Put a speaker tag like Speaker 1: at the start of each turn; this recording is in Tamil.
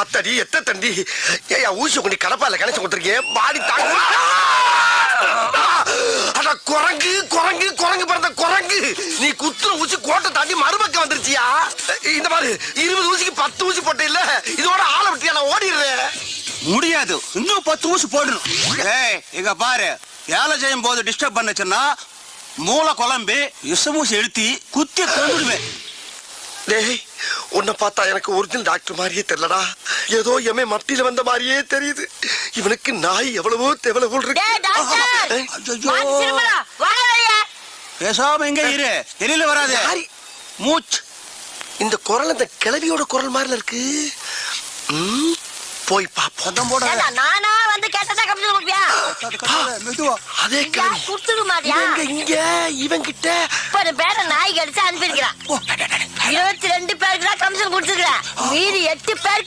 Speaker 1: ஆத்தடி எத்த தண்டி ஏயா ஊசி கொண்டு கடப்பால கணச்சு கொடுத்துருக்கேன் பாடி தாங்க. அட குரங்கு குரங்கு குரங்கு பிறந்த குரங்கு, நீ குத்துற ஊசி கோட்டை தாண்டி மறுபக்கம் வந்துருச்சியா? இந்த மாதிரி 20 ஊசிக்கு 10 ஊசி போட்ட இல்ல, இதோட ஆளை விட்டியா நான் ஓடிடுறேன்.
Speaker 2: முடியாது, இன்னும் 10 ஊசி போடணும். ஏய் இங்க பாரு, வேலை செய்யும் போது டிஸ்டர்ப் பண்ணுச்சுன்னா மூளை குழம்பி விஷமூசி எழுத்தி குத்தி கொண்டுடுவேன்.
Speaker 1: டேய், உன்னை பார்த்தா எனக்கு ஒரிஜினல் டாக்டர் மாதிரியே தெரியலடா, ஏதோ எமே மட்டில வந்த மாதிரியே தெரியுது. இவனுக்கு நாய் எவ்வளவோ தேவல போல் இருக்கு.
Speaker 2: பேசாம எங்க இரு, வெளியில வராது. மூச்சு.
Speaker 1: இந்த குரல் அந்த கிளவியோட குரல் மாதிரில இருக்கு. போய் பாப்போம். போட
Speaker 3: நானா வந்து கேட்டதா கம்ப்ளைண்ட் கொடுப்பியா?
Speaker 1: அதே கிளவி
Speaker 3: குடுத்துக்க மாட்டியா?
Speaker 1: இங்க இவன் கிட்ட
Speaker 3: ஒரு பேரை நாய் கடிச்சு அனுப்பியிருக்கிறான். 22 பேருக்கு தான் கமிஷன் கொடுத்துருக்கிறேன். மீதி 8 பேருக்கு